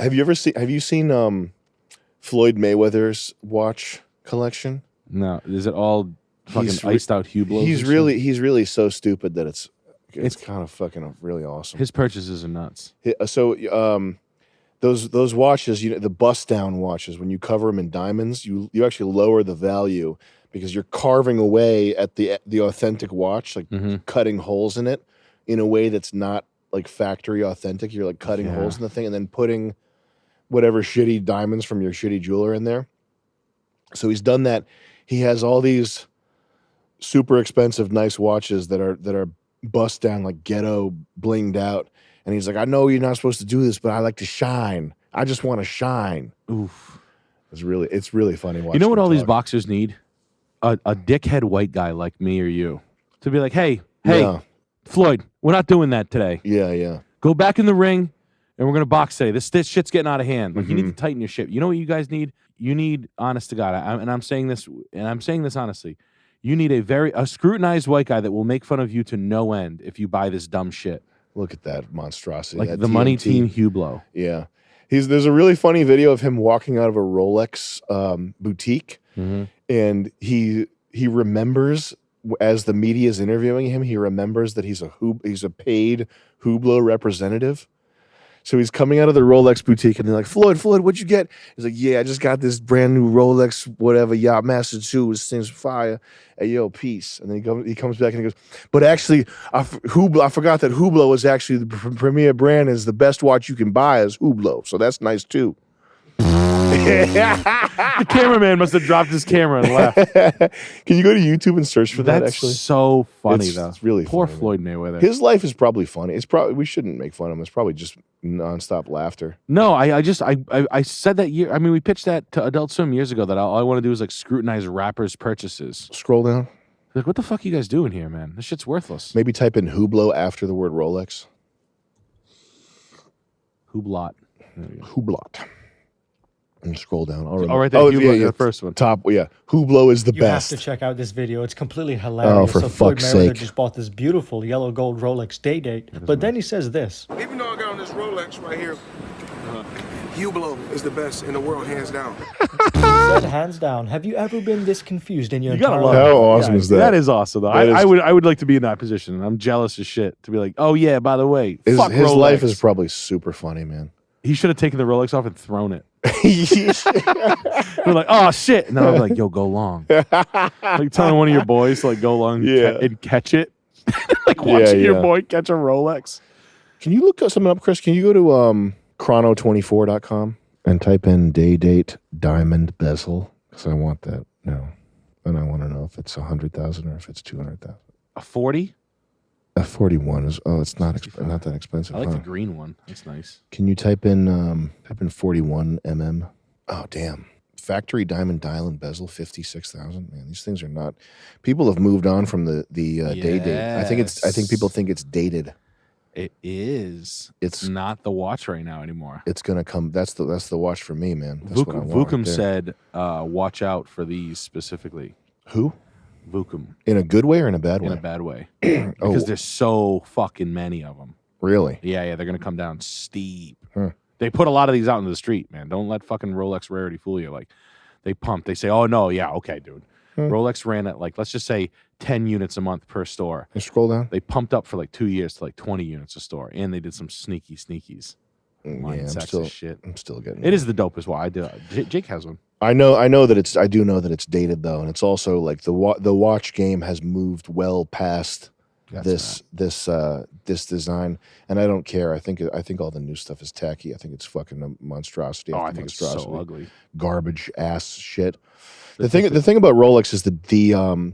Have you seen Floyd Mayweather's watch collection? No, is it all fucking iced out Hublots? He's really so stupid that it's kind of fucking really awesome. His purchases are nuts. So those watches, the bust down watches, when you cover them in diamonds, you actually lower the value because you're carving away at the authentic watch, like cutting holes in it in a way that's not like factory authentic. You're like cutting holes in the thing and then putting whatever shitty diamonds from your shitty jeweler in there. So he's done that. He has all these super expensive, nice watches that are bust down, like ghetto blinged out. And he's like, I know you're not supposed to do this, but I like to shine. I just want to shine. Oof. It's really funny watching. You know what all these boxers need? A dickhead white guy like me or you to be like, hey, Floyd, we're not doing that today. Yeah. Go back in the ring, and we're gonna box today. This shit's getting out of hand. Like you need to tighten your shit. You know what you guys need? You need, honest to God, I'm saying this honestly. You need a scrutinized white guy that will make fun of you to no end if you buy this dumb shit. Look at that monstrosity. Like that the TNT. Money Team Hublot. Yeah. There's a really funny video of him walking out of a Rolex boutique, and he remembers, as the media is interviewing him, he remembers that he's a paid Hublot representative. So he's coming out of the Rolex boutique, and they're like, Floyd, what'd you get? He's like, yeah, I just got this brand new Rolex, whatever, Yachtmaster 2. This thing's fire. Hey, yo, peace. And then he comes back and he goes, but actually, I forgot that Hublot is actually the premier brand, is the best watch you can buy is Hublot. So that's nice, too. The cameraman must have dropped his camera and left. Can you go to YouTube and search for that? Actually, that's so funny though. It's really poor funny, Floyd Mayweather. His life is probably funny. We shouldn't make fun of him. It's probably just nonstop laughter. No, I said that year. I mean, we pitched that to Adult Swim years ago. That all I want to do is like scrutinize rappers' purchases. Scroll down. Like, what the fuck are you guys doing here, man? This shit's worthless. Maybe type in Hublot after the word Rolex. Hublot. Hublot. And scroll down. Right there. The first one. Top. Yeah. Hublot is the best. You have to check out this video. It's completely hilarious. For Floyd fuck's Mayweather sake. just bought this beautiful yellow gold Rolex Day-Date. But then he says this. Even though I got on this Rolex right here, Hublot is the best in the world, hands down. Said hands down. Have you ever been this confused in your entire life? How awesome is that? That is awesome, though. I would like to be in that position. I'm jealous as shit to be like, oh yeah, by the way, fuck his Rolex. life is probably super funny, man. He should have taken the Rolex off and thrown it. We're like, oh shit. And then I'm like, yo, go long. Like telling one of your boys to like go long and catch it. Like watching your boy catch a Rolex. Can you look something up, Chris? Can you go to chrono24.com and type in day date diamond bezel? Because I want that now. And I want to know if it's 100,000 or if it's 200,000. A 40? A 41 is it's not that expensive. I like the green one. That's nice. Can you type in 41 mm? Oh damn! Factory diamond dial and bezel, 56,000. Man, these things are not. People have moved on from the day date. I think people think it's dated. It is. It's not the watch right now anymore. It's gonna come. That's the watch for me, man. That's what I want. Vukum said, "Watch out for these specifically." Who? Vukum. In a good way or in a bad way? In a bad way. Because there's so fucking many of them. Really? Yeah, they're going to come down steep. Huh. They put a lot of these out into the street, man. Don't let fucking Rolex Rarity fool you. Like, they pump. They say, oh, no, yeah, okay, dude. Rolex ran at, like, let's just say 10 units a month per store. You scroll down? They pumped up for, like, 2 years to, like, 20 units a store. And they did some sneakies. I'm still getting it. It is the dopest watch. Jake has one. I know that it's. I do know that it's dated though, and it's also like the watch game has moved well past this design, and I don't care. I think all the new stuff is tacky. I think it's fucking a monstrosity. Oh, I think it's so ugly, garbage ass shit. The thing about Rolex is that the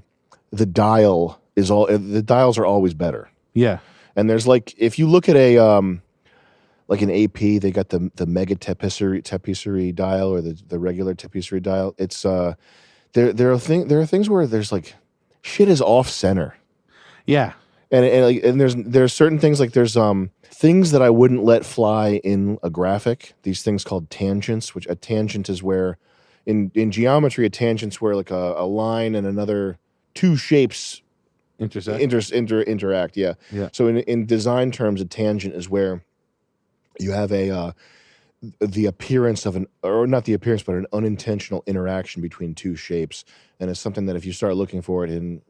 dial is the dials are always better. Yeah, and there's like if you look at a like an AP, they got the mega tapisserie dial or the regular tapisserie dial. It's there are things where there's like shit is off center. Yeah, and there's certain things like there's things that I wouldn't let fly in a graphic. These things called tangents, which a tangent is where in geometry a tangent's where like a line and another two shapes interact. Yeah. So in design terms, a tangent is where you have a the appearance of or not the appearance, but an unintentional interaction between two shapes, and it's something that if you start looking for it in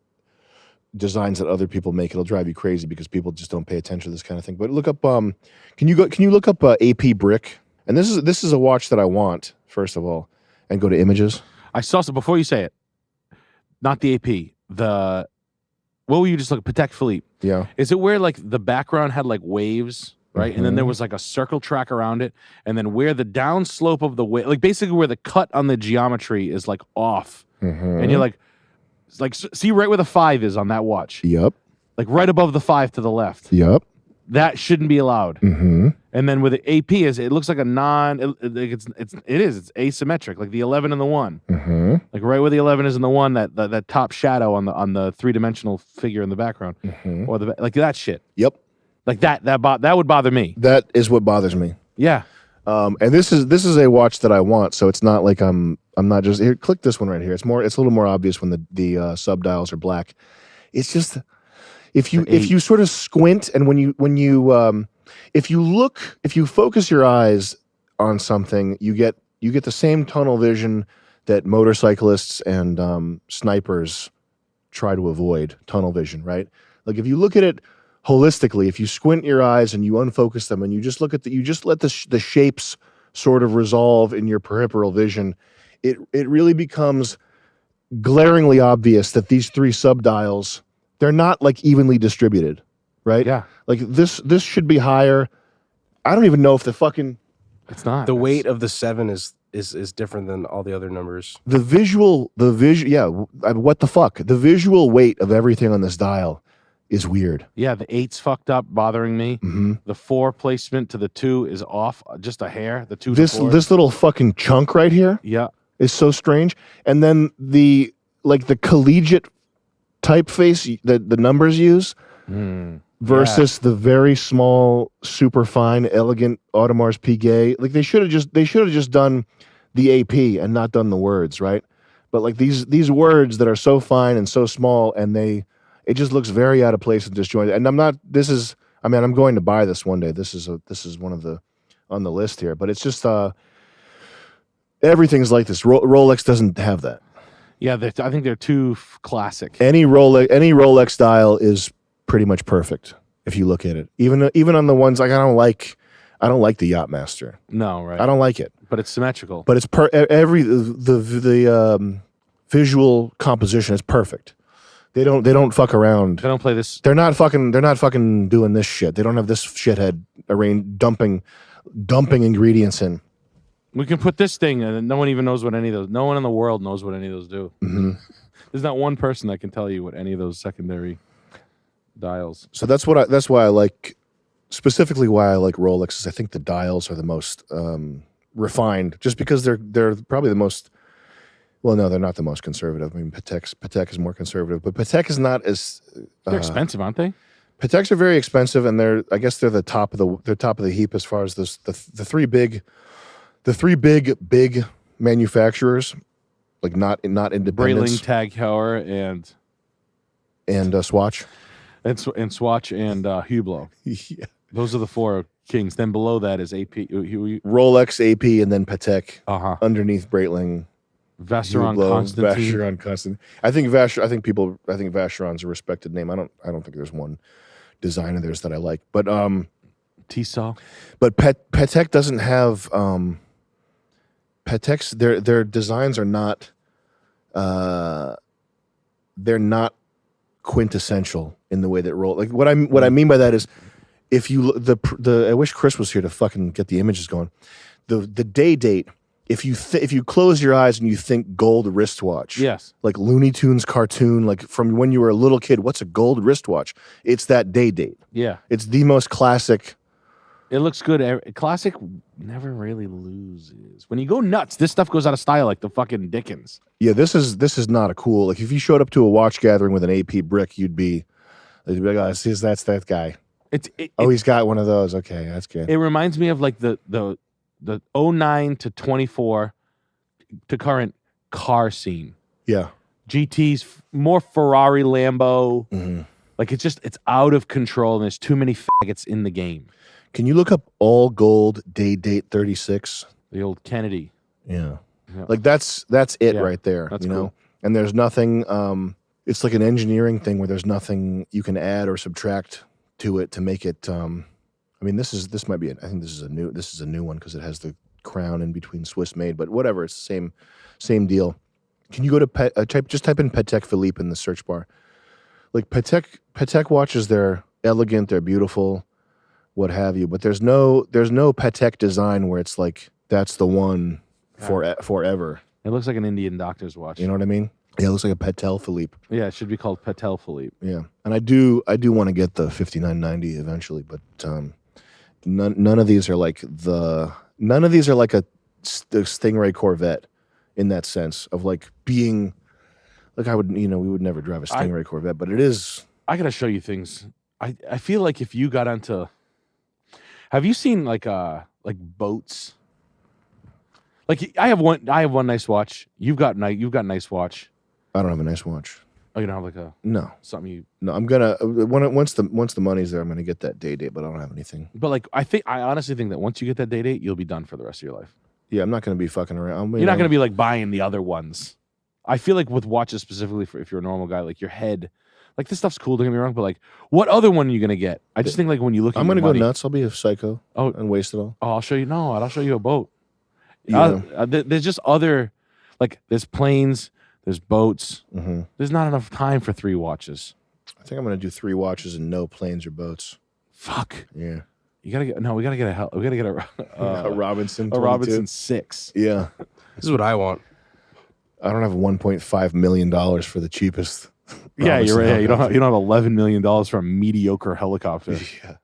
designs that other people make, it'll drive you crazy because people just don't pay attention to this kind of thing. But look up, can you look up AP Brick? And this is a watch that I want, first of all, and go to images. I saw some before you say it. Not the AP. What were you just looking? Patek Philippe. Yeah. Is it where like the background had like waves, right? And then there was like a circle track around it, and then where the down slope of the wave, like basically where the cut on the geometry is like off, and you're like see right where the 5 is on that watch. Yep. Like right above the 5 to the left. Yep. That shouldn't be allowed. And then with the AP it looks like a it's asymmetric, like the 11 and the 1. Like right where the 11 is in the 1, that top shadow on the 3-dimensional figure in the background, or like that shit. Yep. Like that would bother me. That is what bothers me. Yeah. And this is a watch that I want, so it's not like I'm not just here. Click this one right here. It's a little more obvious when the subdials are black. It's just if you sort of squint, and when you if you focus your eyes on something, you get the same tunnel vision that motorcyclists and snipers try to avoid. Tunnel vision, right? Like if you look at it holistically, if you squint your eyes and you unfocus them and you just look at you just let the shapes sort of resolve in your peripheral vision, it really becomes glaringly obvious that these 3 subdials, they're not like evenly distributed, right? Yeah. Like this should be higher. I don't even know if It's not. The weight of the 7 is different than all the other numbers. the visual, yeah, what the fuck? The visual weight of everything on this dial is weird. Yeah, the 8's fucked up, bothering me. The 4 placement to the 2 is off, just a hair. The 2 to 4. This little fucking chunk right here Yeah. is so strange. And then the collegiate typeface that the numbers use versus the very small, super fine, elegant Audemars Piguet. Like they should have just done the AP and not done the words, right? But like these words that are so fine and so small, and it just looks very out of place and disjointed. And I'm going to buy this one day. This is one of the on the list here, but it's just everything's like this. Rolex doesn't have that. Yeah, I think they're too classic. Any Rolex dial is pretty much perfect if you look at it. Even on the ones like I don't like the Yachtmaster. No, right. I don't like it. But it's symmetrical. But it's the visual composition is perfect. They don't fuck around. They don't play this. They're not fucking doing this shit. They don't have this shithead dumping ingredients in. We can put this thing, and no one even knows what any of those. No one in the world knows what any of those do. There's not one person that can tell you what any of those secondary dials. So that's why I like, specifically why I like Rolex, is I think the dials are the most refined, just because they're probably the most. Well, no, they're not the most conservative. I mean, Patek is more conservative, but Patek is not as. They're expensive, aren't they? Pateks are very expensive, and I guess they're the top of the heap as far as the 3 big manufacturers, like not independents. Breitling, Tag Heuer, and Swatch, and Swatch and Hublot. Yeah, those are the 4 kings. Then below that is AP, Rolex, AP, and then Patek. Underneath Breitling, Vacheron Constantin. I think Vacheron's a respected name. I don't think there's one design of theirs that I like, but Tissot. But Patek doesn't have Patek's their designs are not they're not quintessential in the way that what I mean by that is, if you I wish Chris was here to fucking get the images going. The day date, if you close your eyes and you think gold wristwatch, yes, like Looney Tunes cartoon, like from when you were a little kid, what's a gold wristwatch? It's that day date. Yeah, it's the most classic. It looks good. Classic never really loses. When you go nuts, this stuff goes out of style like the fucking Dickens. Yeah, this is not a cool. Like if you showed up to a watch gathering with an AP brick, you'd be like, oh, see, that's that guy. He's got one of those. Okay, that's good. It reminds me of like the 09 to 24 to current car scene. Yeah. GT's more Ferrari, Lambo. Mm-hmm. Like it's out of control and there's too many faggots in the game. Can you look up all gold day date 36? The old Kennedy. Yeah. Yeah. Like that's it Yeah, right there. that's you know, cool. and there's nothing. It's like an engineering thing where there's nothing you can add or subtract to it to make it. I mean, this might be. I think this is a new one because it has the crown in between Swiss made, but whatever. It's the same deal. Can you go to type in Patek Philippe in the search bar? Like Patek watches, they're elegant, they're beautiful, what have you. But there's no Patek design where it's like that's the one forever. It looks like an Indian doctor's watch. You know what I mean? Yeah, it looks like a Patek Philippe. Yeah, it should be called Patel Philippe. Yeah, and I do want to get the 5990 eventually, but none of these are like the Stingray Corvette in that sense of like being like we would never drive a Stingray Corvette, but it is. I gotta show you things. I feel like if you got onto, have you seen like boats? Like I have one nice watch. You've got nice watch. I don't have a nice watch. Oh, you don't have like a No. something you. No, I'm gonna once the money's there, I'm gonna get that day date, but I don't have anything. But like I honestly think that once you get that day date, you'll be done for the rest of your life. Yeah, I'm not gonna be fucking around. You're not gonna be like buying the other ones. I feel like with watches specifically, for if you're a normal guy, like your head, like this stuff's cool. Don't get me wrong, but like, what other one are you gonna get? I just think like when you look, at I'm your gonna money, go nuts. I'll be a psycho. Oh. And waste it all. Oh, I'll show you. No, I'll show you a boat. Yeah. There's just other, like there's planes, there's boats. Mm-hmm. There's not enough time for 3 watches. I think I'm gonna do 3 watches and no planes or boats. Fuck. Yeah. We gotta get a A Robinson. a 22. Robinson 6. Yeah. This is what I want. I don't have $1.5 million for the cheapest. Yeah, you're Robinson right. Yeah, you don't helicopter. have $11 million for a mediocre helicopter. Yeah.